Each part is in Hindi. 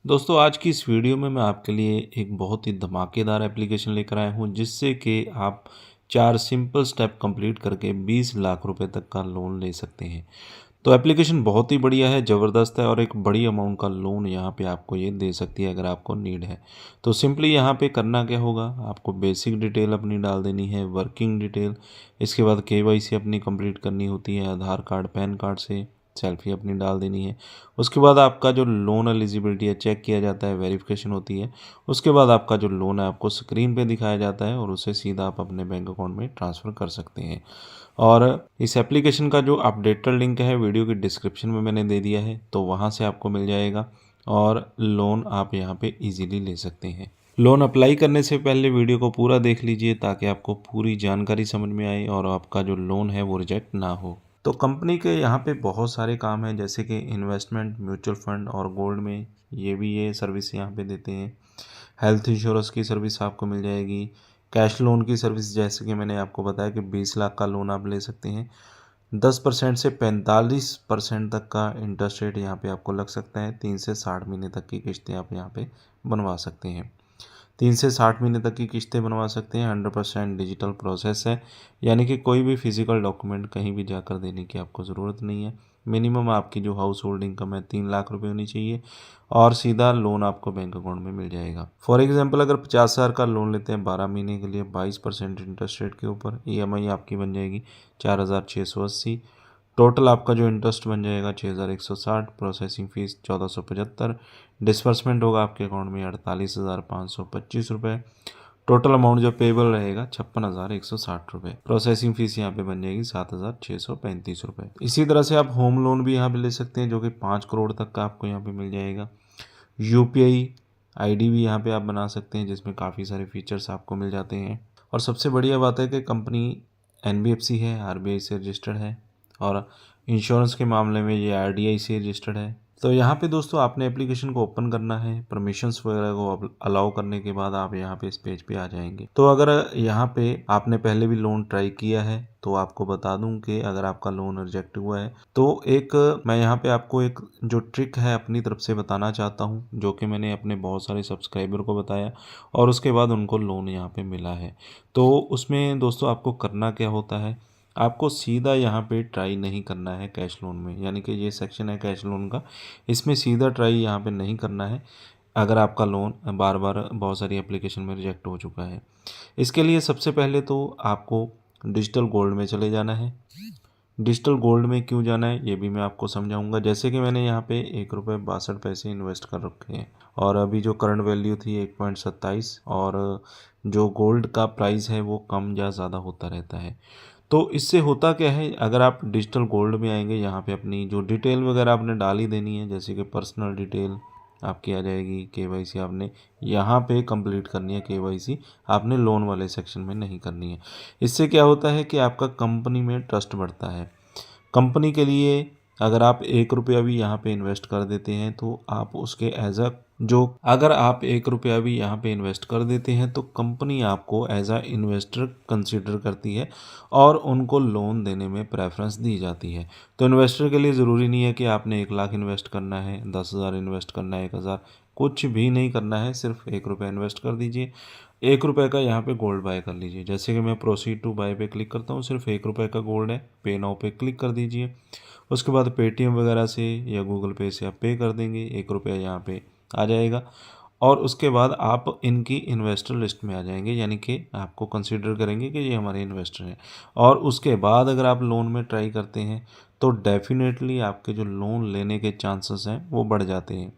दोस्तों आज की इस वीडियो में मैं आपके लिए एक बहुत ही धमाकेदार एप्लीकेशन लेकर आया हूँ जिससे कि आप 4 सिंपल स्टेप कंप्लीट करके 20 लाख रुपए तक का लोन ले सकते हैं। तो एप्लीकेशन बहुत ही बढ़िया है, ज़बरदस्त है और एक बड़ी अमाउंट का लोन यहाँ पे आपको ये दे सकती है अगर आपको नीड है। तो सिंपली यहाँ पे करना क्या होगा, आपको बेसिक डिटेल अपनी डाल देनी है, वर्किंग डिटेल, इसके बाद केवाईसी अपनी कंप्लीट करनी होती है, आधार कार्ड, पैन कार्ड से सेल्फी अपनी डाल देनी है। उसके बाद आपका जो लोन एलिजिबिलिटी है चेक किया जाता है, वेरिफिकेशन होती है। उसके बाद आपका जो लोन है आपको स्क्रीन पे दिखाया जाता है और उसे सीधा आप अपने बैंक अकाउंट में ट्रांसफ़र कर सकते हैं। और इस एप्लीकेशन का जो अपडेटेड लिंक है वीडियो की डिस्क्रिप्शन में मैंने दे दिया है, तो वहाँ से आपको मिल जाएगा और लोन आप यहाँ पे इजीली ले सकते हैं। लोन अप्लाई करने से पहले वीडियो को पूरा देख लीजिए ताकि आपको पूरी जानकारी समझ में आए और आपका जो लोन है वो रिजेक्ट ना हो। तो कंपनी के यहाँ पे बहुत सारे काम हैं, जैसे कि इन्वेस्टमेंट, म्यूचुअल फंड और गोल्ड में ये सर्विस यहाँ पे देते हैं। हेल्थ इंश्योरेंस की सर्विस आपको मिल जाएगी। कैश लोन की सर्विस, जैसे कि मैंने आपको बताया कि 20 लाख का लोन आप ले सकते हैं। 10% से 45% तक का इंटरेस्ट रेट यहाँ पे आपको लग सकता है। 3 से 60 महीने तक की किस्तें आप यहाँ पे बनवा सकते हैं। 3 से 60 महीने तक की किस्तें बनवा सकते हैं। 100% डिजिटल प्रोसेस है, यानी कि कोई भी फिजिकल डॉक्यूमेंट कहीं भी जाकर देने की आपको ज़रूरत नहीं है। मिनिमम आपकी जो हाउस होल्ड इनकम है 3 लाख रुपए होनी चाहिए और सीधा लोन आपको बैंक अकाउंट में मिल जाएगा। फॉर एग्जांपल अगर 50,000 का लोन लेते हैं 12 महीने के लिए 22% इंटरेस्ट रेट के ऊपर, ईएमआई आपकी बन जाएगी 4,680। टोटल आपका जो इंटरेस्ट बन जाएगा 6,160, प्रोसेसिंग फ़ीस 1,475, डिस्बर्समेंट होगा आपके अकाउंट में 48,525 रुपये। टोटल अमाउंट जो पेबल रहेगा 56,160 रुपये। प्रोसेसिंग फ़ीस यहाँ पे बन जाएगी 7,635 रुपये। इसी तरह से आप होम लोन भी यहाँ पे ले सकते हैं जो कि 5 करोड़ तक का आपको यहाँ पे मिल जाएगा। यूपीआई आईडी भी यहाँ पे आप बना सकते हैं जिसमें काफ़ी सारे फीचर्स आपको मिल जाते हैं। और सबसे बढ़िया बात है कि कंपनी एनबीएफसी है, आरबीआई से रजिस्टर्ड है और इंश्योरेंस के मामले में ये आरडीआई से रजिस्टर्ड है। तो यहाँ पे दोस्तों आपने एप्लीकेशन को ओपन करना है, परमिशंस वगैरह को अलाउ करने के बाद आप यहाँ पे इस पेज पे आ जाएंगे। तो अगर यहाँ पे आपने पहले भी लोन ट्राई किया है तो आपको बता दूं कि अगर आपका लोन रिजेक्ट हुआ है तो एक मैं यहाँ पे आपको एक जो ट्रिक है अपनी तरफ से बताना चाहता हूँ, जो कि मैंने अपने बहुत सारे सब्सक्राइबर को बताया और उसके बाद उनको लोन यहाँ पे मिला है। तो उसमें दोस्तों आपको करना क्या होता है, आपको सीधा यहाँ पे ट्राई नहीं करना है कैश लोन में, यानी कि ये सेक्शन है कैश लोन का, इसमें सीधा ट्राई यहाँ पे नहीं करना है अगर आपका लोन बार बार बहुत सारी एप्लीकेशन में रिजेक्ट हो चुका है। इसके लिए सबसे पहले तो आपको डिजिटल गोल्ड में चले जाना है। डिजिटल गोल्ड में क्यों जाना है ये भी मैं आपको समझाऊंगा। जैसे कि मैंने यहाँ पे 1 रुपये 62 पैसे इन्वेस्ट कर रखे हैं और अभी जो करंट वैल्यू थी 1.27 और जो गोल्ड का प्राइस है वो कम या ज़्यादा होता रहता है। तो इससे होता क्या है, अगर आप डिजिटल गोल्ड में आएंगे यहाँ पे अपनी जो डिटेल वगैरह आपने डाल ही देनी है, जैसे कि पर्सनल डिटेल आपकी आ जाएगी, केवाईसी आपने यहाँ पे कंप्लीट करनी है, केवाईसी आपने लोन वाले सेक्शन में नहीं करनी है। इससे क्या होता है कि आपका कंपनी में ट्रस्ट बढ़ता है। कंपनी के लिए अगर आप 1 रुपया भी यहाँ पे इन्वेस्ट कर देते हैं तो आप उसके एज अ जो अगर आप 1 रुपया भी यहाँ पे इन्वेस्ट कर देते हैं तो कंपनी आपको एज अ इन्वेस्टर कंसिडर करती है और उनको लोन देने में प्रेफरेंस दी जाती है। तो इन्वेस्टर के लिए ज़रूरी नहीं है कि आपने 1 लाख इन्वेस्ट करना है, 10,000 इन्वेस्ट करना है, 1,000, कुछ भी नहीं करना है, सिर्फ 1 रुपया इन्वेस्ट कर दीजिए। 1 रुपये का यहाँ पे गोल्ड बाय कर लीजिए। जैसे कि मैं प्रोसीड टू बाय पे क्लिक करता हूँ, सिर्फ 1 रुपये का गोल्ड है, पे नाउ पे क्लिक कर दीजिए। उसके बाद पेटीएम वगैरह से या गूगल पे से आप पे कर देंगे, 1 रुपया यहाँ पे आ जाएगा और उसके बाद आप इनकी इन्वेस्टर लिस्ट में आ जाएंगे, यानी कि आपको कंसीडर करेंगे कि ये हमारे इन्वेस्टर हैं। और उसके बाद अगर आप लोन में ट्राई करते हैं तो डेफिनेटली आपके जो लोन लेने के चांसेस हैं वो बढ़ जाते हैं।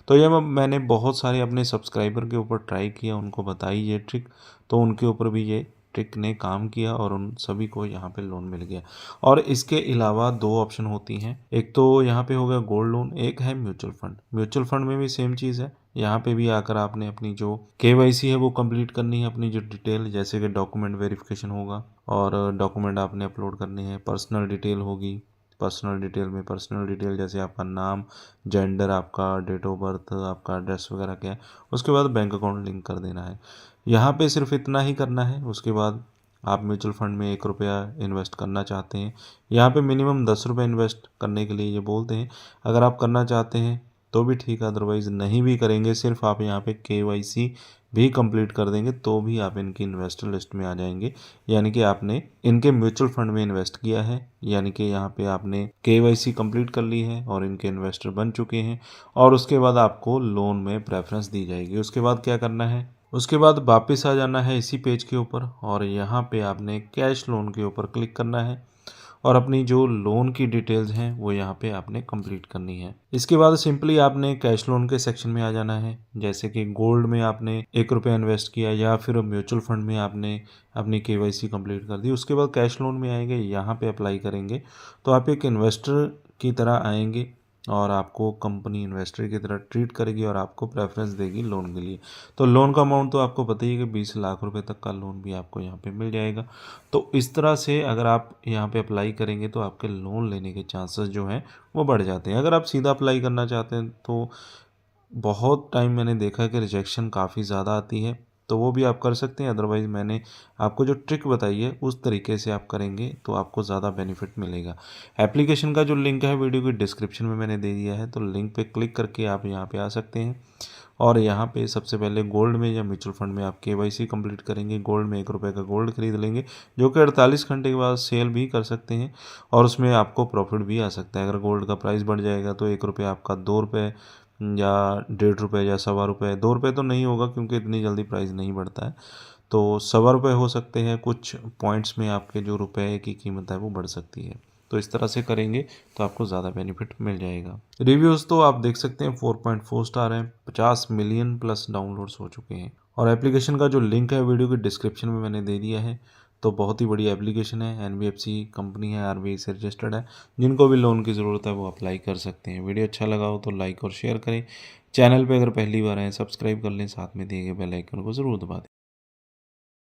तो ये मैंने बहुत सारे अपने सब्सक्राइबर के ऊपर ट्राई किया, उनको बताई ये ट्रिक, तो उनके ऊपर भी ये ट्रिक ने काम किया और उन सभी को यहाँ पे लोन मिल गया। और इसके अलावा 2 ऑप्शन होती हैं, एक तो यहाँ पे हो गया गोल्ड लोन, एक है म्यूचुअल फंड। म्यूचुअल फंड में भी सेम चीज़ है, यहाँ पे भी आकर आपने अपनी जो केवाईसी है वो कंप्लीट करनी है, अपनी जो डिटेल जैसे कि डॉक्यूमेंट वेरिफिकेशन होगा और डॉक्यूमेंट आपने अपलोड करने हैं, पर्सनल डिटेल होगी। पर्सनल डिटेल में पर्सनल डिटेल जैसे आपका नाम, जेंडर, आपका डेट ऑफ बर्थ, आपका एड्रेस वगैरह क्या है, उसके बाद बैंक अकाउंट लिंक कर देना है। यहाँ पे सिर्फ इतना ही करना है। उसके बाद आप म्यूचुअल फंड में 1 रुपया इन्वेस्ट करना चाहते हैं, यहाँ पे मिनिमम 10 रुपये इन्वेस्ट करने के लिए ये बोलते हैं। अगर आप करना चाहते हैं तो भी ठीक है, अदरवाइज़ नहीं भी करेंगे, सिर्फ आप यहाँ पे केवाईसी भी कंप्लीट कर देंगे तो भी आप इनकी इन्वेस्टर लिस्ट में आ जाएंगे। यानी कि आपने इनके म्यूचुअल फंड में इन्वेस्ट किया है, यानी कि यहाँ पे आपने केवाईसी कंप्लीट कर ली है और इनके इन्वेस्टर बन चुके हैं, और उसके बाद आपको लोन में प्रेफरेंस दी जाएगी। उसके बाद क्या करना है, उसके बाद वापस आ जाना है इसी पेज के ऊपर और यहाँ पे आपने कैश लोन के ऊपर क्लिक करना है और अपनी जो लोन की डिटेल्स हैं वो यहाँ पे आपने कंप्लीट करनी है। इसके बाद सिंपली आपने कैश लोन के सेक्शन में आ जाना है, जैसे कि गोल्ड में आपने 1 रुपया इन्वेस्ट किया या फिर म्यूचुअल फंड में आपने अपनी केवाईसी कंप्लीट कर दी। उसके बाद कैश लोन में आएंगे, यहाँ पे अप्लाई करेंगे तो आप एक इन्वेस्टर की तरह आएंगे और आपको कंपनी इन्वेस्टर की तरह ट्रीट करेगी और आपको प्रेफरेंस देगी लोन के लिए। तो लोन का अमाउंट तो आपको पता ही है कि 20 लाख रुपए तक का लोन भी आपको यहाँ पे मिल जाएगा। तो इस तरह से अगर आप यहाँ पे अप्लाई करेंगे तो आपके लोन लेने के चांसेस जो हैं वो बढ़ जाते हैं। अगर आप सीधा अप्लाई करना चाहते हैं तो बहुत टाइम मैंने देखा है कि रिजेक्शन काफ़ी ज़्यादा आती है, तो वो भी आप कर सकते हैं। अदरवाइज़ मैंने आपको जो ट्रिक बताई है उस तरीके से आप करेंगे तो आपको ज़्यादा बेनिफिट मिलेगा। एप्लीकेशन का जो लिंक है वीडियो की डिस्क्रिप्शन में मैंने दे दिया है, तो लिंक पे क्लिक करके आप यहाँ पे आ सकते हैं और यहाँ पे सबसे पहले गोल्ड में या म्यूचुअल फंड में आप केवाईसी कंप्लीट करेंगे। गोल्ड में 1 रुपये का गोल्ड खरीद लेंगे, जो कि 48 घंटे के बाद सेल भी कर सकते हैं और उसमें आपको प्रॉफिट भी आ सकता है। अगर गोल्ड का प्राइस बढ़ जाएगा तो 1 रुपया आपका 2 रुपये या 1.5 रुपये या 1.25 रुपये, 2 रुपये तो नहीं होगा क्योंकि इतनी जल्दी प्राइस नहीं बढ़ता है, तो 1.25 रुपये हो सकते हैं। कुछ पॉइंट्स में आपके जो रुपए की कीमत है वो बढ़ सकती है। तो इस तरह से करेंगे तो आपको ज़्यादा बेनिफिट मिल जाएगा। रिव्यूज़ तो आप देख सकते हैं 4.4 स्टार हैं, 50 मिलियन प्लस डाउनलोड्स हो चुके हैं और एप्लीकेशन का जो लिंक है वीडियो की डिस्क्रिप्शन में मैंने दे दिया है। तो बहुत ही बड़ी एप्लीकेशन है, एनबीएफसी कंपनी है, आरबीआई से रजिस्टर्ड है। जिनको भी लोन की ज़रूरत है वो अप्लाई कर सकते हैं। वीडियो अच्छा लगा हो तो लाइक और शेयर करें। चैनल पे अगर पहली बार आए सब्सक्राइब कर लें, साथ में दिए गए बेल आइकन को ज़रूर दबा दें।